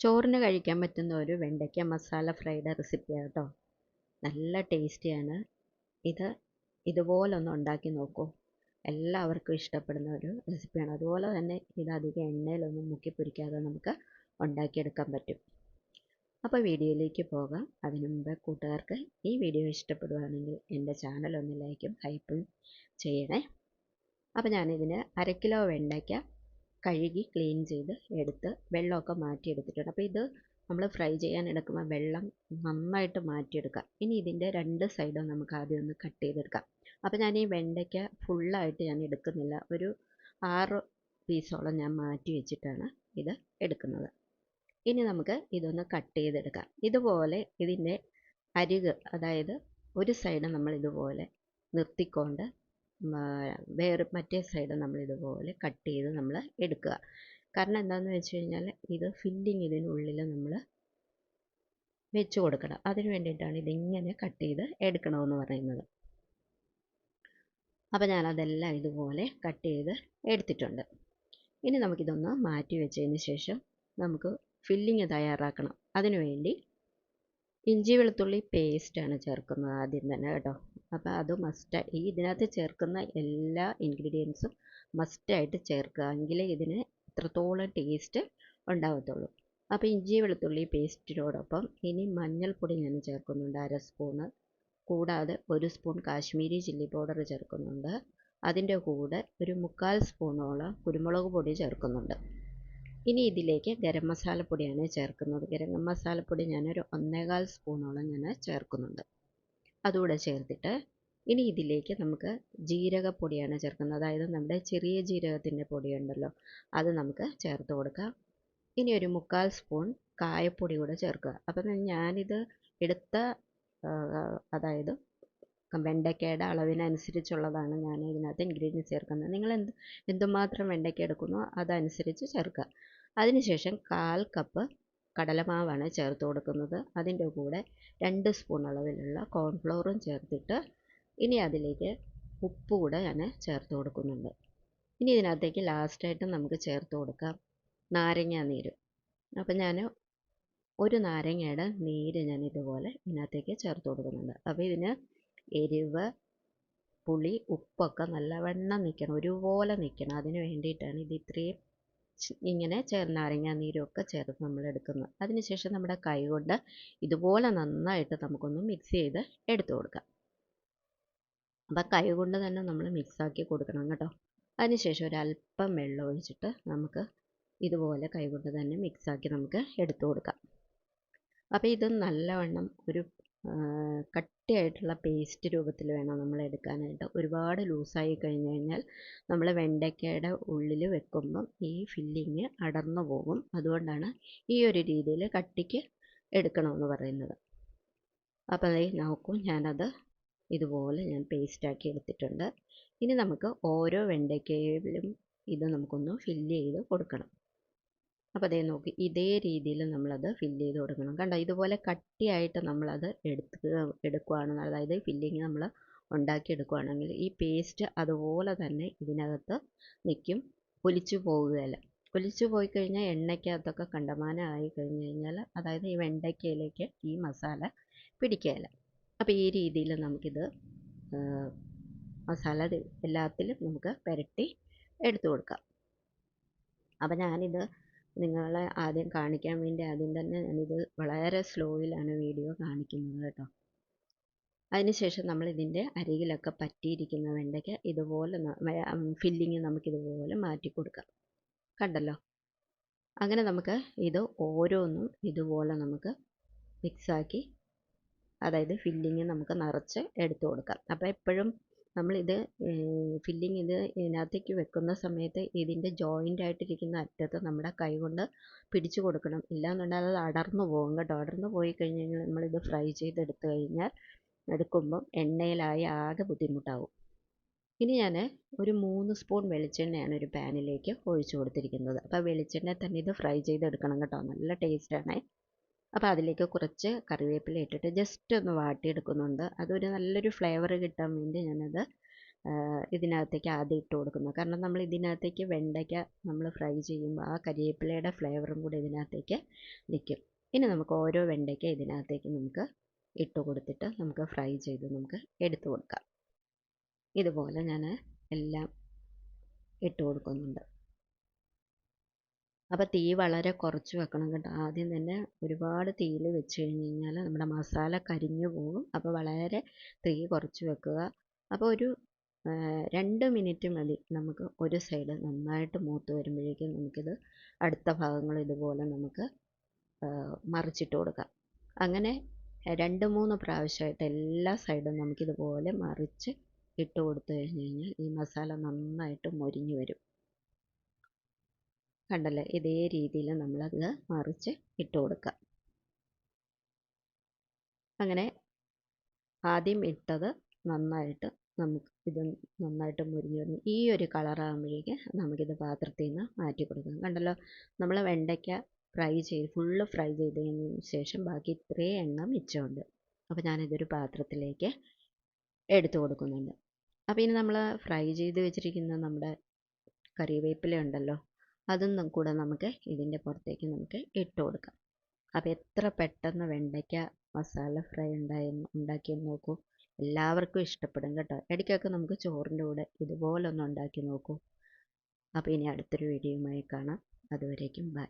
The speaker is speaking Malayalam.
ചോറിന് കഴിക്കാൻ പറ്റുന്ന ഒരു വെണ്ടയ്ക്ക മസാല ഫ്രൈഡ് റെസിപ്പിയാണ് കേട്ടോ. നല്ല ടേസ്റ്റിയാണ് ഇത്. ഇതുപോലൊന്ന് ഉണ്ടാക്കി നോക്കൂ. എല്ലാവർക്കും ഇഷ്ടപ്പെടുന്ന ഒരു റെസിപ്പിയാണ്. അതുപോലെ തന്നെ ഇത് അധികം എണ്ണയിലൊന്നും മുക്കി പൊരിക്കാതെ നമുക്ക് ഉണ്ടാക്കിയെടുക്കാൻ പറ്റും. അപ്പോൾ വീഡിയോയിലേക്ക് പോകാം. അതിനു മുമ്പ് കൂട്ടുകാർക്ക് ഈ വീഡിയോ ഇഷ്ടപ്പെടുകയാണെങ്കിൽ എൻ്റെ ചാനൽ ഒന്ന് ലൈക്കും ഹൈപ്പും ചെയ്യണേ. അപ്പോൾ ഞാനിതിന് 1/2 കിലോ വെണ്ടയ്ക്ക കഴുകി ക്ലീൻ ചെയ്ത് എടുത്ത് വെള്ളമൊക്കെ മാറ്റിയെടുത്തിട്ടുണ്ട്. അപ്പോൾ ഇത് നമ്മൾ ഫ്രൈ ചെയ്യാൻ എടുക്കുമ്പോൾ വെള്ളം നന്നായിട്ട് മാറ്റിയെടുക്കാം. ഇനി ഇതിൻ്റെ 2 സൈഡും നമുക്ക് ആദ്യം ഒന്ന് കട്ട് ചെയ്തെടുക്കാം. അപ്പോൾ ഞാൻ ഈ വെണ്ടയ്ക്ക ഫുള്ളായിട്ട് ഞാൻ എടുക്കുന്നില്ല. ഒരു 6 പീസോളം ഞാൻ മാറ്റി വെച്ചിട്ടാണ് ഇത് എടുക്കുന്നത്. ഇനി നമുക്ക് ഇതൊന്ന് കട്ട് ചെയ്തെടുക്കാം. ഇതുപോലെ ഇതിൻ്റെ അരിക്, അതായത് ഒരു സൈഡ് നമ്മൾ ഇതുപോലെ നിർത്തിക്കൊണ്ട് വേറെ മറ്റേ സൈഡ് നമ്മൾ ഇതുപോലെ കട്ട് ചെയ്ത് നമ്മൾ എടുക്കുക. കാരണം എന്താണെന്ന് വെച്ച് കഴിഞ്ഞാൽ ഇത് ഫില്ലിങ് ഇതിനുള്ളിൽ നമ്മൾ വെച്ച് കൊടുക്കണം. അതിന് വേണ്ടിയിട്ടാണ് ഇതിങ്ങനെ കട്ട് ചെയ്ത് എടുക്കണമെന്ന് പറയുന്നത്. അപ്പോൾ ഞാനതെല്ലാം ഇതുപോലെ കട്ട് ചെയ്ത് എടുത്തിട്ടുണ്ട്. ഇനി നമുക്കിതൊന്ന് മാറ്റി വെച്ചതിന് ശേഷം നമുക്ക് ഫില്ലിങ് തയ്യാറാക്കണം. അതിനുവേണ്ടി ഇഞ്ചി വെളുത്തുള്ളി പേസ്റ്റാണ് ചേർക്കുന്നത് ആദ്യം തന്നെ കേട്ടോ. അപ്പോൾ അത് ഇതിനകത്ത് ചേർക്കുന്ന എല്ലാ ഇൻഗ്രീഡിയൻസും മസ്റ്റായിട്ട് ചേർക്കുക. എങ്കിലേ ഇതിന് ഇത്രത്തോളം ടേസ്റ്റ് ഉണ്ടാകത്തുള്ളൂ. അപ്പോൾ ഇഞ്ചി വെളുത്തുള്ളി പേസ്റ്റിനോടൊപ്പം ഇനി മഞ്ഞൾപ്പൊടി ഞാൻ ചേർക്കുന്നുണ്ട് 1/2 സ്പൂണ്. കൂടാതെ 1 സ്പൂൺ കാശ്മീരി ചില്ലി പൗഡർ ചേർക്കുന്നുണ്ട്. അതിൻ്റെ കൂടെ ഒരു 1/4 സ്പൂണോളം കുരുമുളക് പൊടി ചേർക്കുന്നുണ്ട്. ഇനി ഇതിലേക്ക് ഗരം മസാലപ്പൊടിയാണ് ചേർക്കുന്നത്. ഗരം മസാലപ്പൊടി ഞാനൊരു 1/4 സ്പൂണോളം ഞാൻ ചേർക്കുന്നുണ്ട്. അതുകൂടെ ചേർത്തിട്ട് ഇനി ഇതിലേക്ക് നമുക്ക് ജീരകപ്പൊടിയാണ് ചേർക്കുന്നത്. അതായത് നമ്മുടെ ചെറിയ ജീരകത്തിൻ്റെ പൊടിയുണ്ടല്ലോ, അത് നമുക്ക് ചേർത്ത് കൊടുക്കാം. ഇനി ഒരു 1/4 സ്പൂൺ കായപ്പൊടി കൂടെ ചേർക്കുക. അപ്പം ഞാനിത് എടുത്ത അതായത് വെണ്ടയ്ക്കയുടെ അളവിനനുസരിച്ചുള്ളതാണ് ഞാൻ ഇതിനകത്ത് ഇൻഗ്രീഡിയൻസ് ചേർക്കുന്നത്. നിങ്ങൾ എന്തുമാത്രം വെണ്ടയ്ക്ക എടുക്കുന്നോ അതനുസരിച്ച് ചേർക്കുക. അതിനുശേഷം 1/4 കപ്പ് കടലമാവാണ് ചേർത്ത് കൊടുക്കുന്നത്. അതിൻ്റെ കൂടെ 2 സ്പൂൺ അളവിലുള്ള കോൺഫ്ലവറും ചേർത്തിട്ട് ഇനി അതിലേക്ക് ഉപ്പ് കൂടെ ഞാൻ ചേർത്ത് കൊടുക്കുന്നുണ്ട്. ഇനി ഇതിനകത്തേക്ക് ലാസ്റ്റായിട്ട് നമുക്ക് ചേർത്ത് കൊടുക്കാം നാരങ്ങ നീര്. അപ്പം ഞാൻ ഒരു നാരങ്ങയുടെ നീര് ഞാൻ ഇതുപോലെ ഇതിനകത്തേക്ക് ചേർത്ത് കൊടുക്കുന്നുണ്ട്. അപ്പോൾ ഇതിന് എരിവ്, പുളി, ഉപ്പൊക്കെ നല്ലവണ്ണം നിൽക്കണം, ഒരുപോലെ നിൽക്കണം. അതിന് വേണ്ടിയിട്ടാണ് ഇത് ഇത്രയും ഇങ്ങനെ നാരങ്ങാ നീരൊക്കെ ചേർത്ത് നമ്മൾ എടുക്കുന്നത്. അതിനുശേഷം നമ്മുടെ കൈ കൊണ്ട് ഇതുപോലെ നന്നായിട്ട് നമുക്കൊന്ന് മിക്സ് ചെയ്ത് എടുത്തു കൊടുക്കാം. അപ്പം കൈ കൊണ്ട് തന്നെ നമ്മൾ മിക്സാക്കി കൊടുക്കണം കേട്ടോ. അതിനുശേഷം ഒരല്പം വെള്ളം ഒഴിച്ചിട്ട് നമുക്ക് ഇതുപോലെ കൈ കൊണ്ട് തന്നെ മിക്സാക്കി നമുക്ക് എടുത്തു കൊടുക്കാം. അപ്പോൾ ഇത് നല്ലവണ്ണം ഒരു കട്ടിയായിട്ടുള്ള പേസ്റ്റ് രൂപത്തിൽ വേണം നമ്മൾ എടുക്കാനായിട്ട്. ഒരുപാട് ലൂസായി കഴിഞ്ഞ് കഴിഞ്ഞാൽ നമ്മൾ വെണ്ടയ്ക്കയുടെ ഉള്ളിൽ വെക്കുമ്പം ഈ ഫില്ലിങ് അടർന്നു പോകും. അതുകൊണ്ടാണ് ഈ ഒരു രീതിയിൽ കട്ടിക്ക് എടുക്കണമെന്ന് പറയുന്നത്. അപ്പോൾ നോക്കൂ, ഞാനത് ഇതുപോലെ ഞാൻ പേസ്റ്റാക്കി എടുത്തിട്ടുണ്ട്. ഇനി നമുക്ക് ഓരോ വെണ്ടയ്ക്കയിലും ഇത് നമുക്കൊന്ന് ഫില്ല് ചെയ്ത് കൊടുക്കണം. അപ്പോൾ അതേ നോക്കി ഇതേ രീതിയിൽ നമ്മളത് ഫില്ല് ചെയ്ത് കൊടുക്കണം. കണ്ടോ, ഇതുപോലെ കട്ടിയായിട്ട് നമ്മളത് എടുക്കുകയാണെന്ന്, അതായത് ഫില്ലിങ് നമ്മൾ ഉണ്ടാക്കിയെടുക്കുകയാണെങ്കിൽ ഈ പേസ്റ്റ് അതുപോലെ തന്നെ ഇതിനകത്ത് നിൽക്കും, ഒലിച്ചു പോകുകയില്ല. ഒലിച്ചു പോയി കഴിഞ്ഞാൽ എണ്ണയ്ക്കകത്തൊക്കെ കണ്ടമാനം ആയി കഴിഞ്ഞ് കഴിഞ്ഞാൽ, അതായത് ഈ വെണ്ടയ്ക്കയിലേക്ക് ഈ മസാല പിടിക്കുകയില്ല. അപ്പോൾ ഈ രീതിയിൽ നമുക്കിത് മസാല എല്ലാത്തിലും നമുക്ക് പുരട്ടി എടുത്തു കൊടുക്കാം. അപ്പോൾ ഞാനിത് നിങ്ങളെ ആദ്യം കാണിക്കാൻ വേണ്ടി ആദ്യം തന്നെ ഞാനിത് വളരെ സ്ലോയിലാണ് വീഡിയോ കാണിക്കുന്നത് കേട്ടോ. അതിനുശേഷം നമ്മൾ ഇതിൻ്റെ അരികിലൊക്കെ പറ്റിയിരിക്കുന്ന വെണ്ടയ്ക്ക ഇതുപോലെ ഫില്ലിങ് നമുക്കിതുപോലെ മാറ്റി കൊടുക്കാം. കണ്ടല്ലോ, അങ്ങനെ നമുക്ക് ഇത് ഓരോന്നും ഇതുപോലെ നമുക്ക് മിക്സാക്കി, അതായത് ഫില്ലിങ് നമുക്ക് നിറച്ച് എടുത്തു കൊടുക്കാം. അപ്പോൾ എപ്പോഴും നമ്മളിത് ഫില്ലിങ് ഇതിനകത്തേക്ക് വെക്കുന്ന സമയത്ത് ഇതിൻ്റെ ജോയിൻ്റ് ആയിട്ടിരിക്കുന്ന അറ്റത്ത് നമ്മുടെ കൈ കൊണ്ട് പിടിച്ചു കൊടുക്കണം. ഇല്ലാന്നുണ്ടെങ്കിൽ അത് അടർന്നു പോകും കേട്ടോ. അടർന്നു പോയി കഴിഞ്ഞ് കഴിഞ്ഞാൽ നമ്മളിത് ഫ്രൈ ചെയ്തെടുത്ത് കഴിഞ്ഞാൽ എടുക്കുമ്പം എണ്ണയിലായി ആകെ ബുദ്ധിമുട്ടാവും. ഇനി ഞാൻ ഒരു 3 സ്പൂൺ വെളിച്ചെണ്ണയാണ് ഒരു പാനിലേക്ക് ഒഴിച്ചു കൊടുത്തിരിക്കുന്നത്. അപ്പോൾ വെളിച്ചെണ്ണ തന്നെ ഇത് ഫ്രൈ ചെയ്തെടുക്കണം കേട്ടോ, നല്ല ടേസ്റ്റാണ്. അപ്പോൾ അതിലേക്ക് കുറച്ച് കറിവേപ്പില ഇട്ടിട്ട് ജസ്റ്റ് ഒന്ന് വാട്ടിയെടുക്കുന്നുണ്ട്. അതൊരു നല്ലൊരു ഫ്ലേവർ കിട്ടാൻ വേണ്ടി ഞാനത് ഇതിനകത്തേക്ക് ആദ്യം ഇട്ട് കൊടുക്കുന്നത്. കാരണം നമ്മൾ ഇതിനകത്തേക്ക് വെണ്ടയ്ക്ക നമ്മൾ ഫ്രൈ ചെയ്യുമ്പോൾ ആ കരിവേപ്പിലയുടെ ഫ്ലേവറും കൂടി ഇതിനകത്തേക്ക് നിൽക്കും. ഇനി നമുക്ക് ഓരോ വെണ്ടയ്ക്ക ഇതിനകത്തേക്ക് നമുക്ക് ഇട്ട് കൊടുത്തിട്ട് നമുക്ക് ഫ്രൈ ചെയ്ത് നമുക്ക് എടുത്തു കൊടുക്കാം. ഇതുപോലെ ഞാൻ എല്ലാം ഇട്ട് കൊടുക്കുന്നുണ്ട്. അപ്പോൾ തീ വളരെ കുറച്ച് വെക്കണം കേട്ടോ. ആദ്യം തന്നെ ഒരുപാട് തീയിൽ വെച്ച് കഴിഞ്ഞ് കഴിഞ്ഞാൽ നമ്മുടെ മസാല കരിഞ്ഞു പോകും. അപ്പോൾ വളരെ തീ കുറച്ച് വെക്കുക. അപ്പോൾ ഒരു 2 മിനിറ്റ് മതി. നമുക്ക് ഒരു സൈഡ് നന്നായിട്ട് മൂത്ത് വരുമ്പോഴേക്കും നമുക്കിത് അടുത്ത ഭാഗങ്ങൾ ഇതുപോലെ നമുക്ക് മറിച്ചിട്ട് കൊടുക്കാം. അങ്ങനെ 2-3 പ്രാവശ്യമായിട്ട് എല്ലാ സൈഡും നമുക്കിതുപോലെ മറിച്ച് ഇട്ട് കൊടുത്തു കഴിഞ്ഞ് കഴിഞ്ഞാൽ ഈ മസാല നന്നായിട്ട് മൊരിഞ്ഞു വരും. കണ്ടല്ലേ, ഇതേ രീതിയിൽ നമ്മളത് മറിച്ച് ഇട്ട് കൊടുക്കുക. അങ്ങനെ ആദ്യം ഇട്ടത് നന്നായിട്ട് നമുക്ക് ഇത് നന്നായിട്ട് മുരിഞ്ഞ് വരുന്നു. ഈ ഒരു കളറാകുമ്പോഴേക്ക് നമുക്കിത് പാത്രത്തിൽ നിന്ന് മാറ്റി കൊടുക്കാം. കണ്ടല്ലോ, നമ്മൾ വെണ്ടയ്ക്ക ഫുള്ള് ഫ്രൈ ചെയ്തതിന് ശേഷം ബാക്കി ഇത്രയും എണ്ണ മിച്ചമുണ്ട്. അപ്പോൾ ഞാനിതൊരു പാത്രത്തിലേക്ക് എടുത്തു കൊടുക്കുന്നുണ്ട്. അപ്പോൾ ഇനി നമ്മൾ ഫ്രൈ ചെയ്ത് വെച്ചിരിക്കുന്ന നമ്മുടെ കറിവേപ്പില ഉണ്ടല്ലോ, അതൊന്നും കൂടെ നമുക്ക് ഇതിൻ്റെ പുറത്തേക്ക് നമുക്ക് ഇട്ട് കൊടുക്കാം. അപ്പോൾ എത്ര പെട്ടെന്ന് വെണ്ടയ്ക്ക മസാല ഫ്രൈ ഉണ്ടാക്കിയെന്ന് നോക്കൂ. എല്ലാവർക്കും ഇഷ്ടപ്പെടും കേട്ടോ. ഇടയ്ക്കൊക്കെ നമുക്ക് ചോറിൻ്റെ കൂടെ ഇതുപോലൊന്ന് ഉണ്ടാക്കി നോക്കൂ. അപ്പോൾ ഇനി അടുത്തൊരു വീഡിയോയുമായി കാണാം. അതുവരേക്കും ബൈ.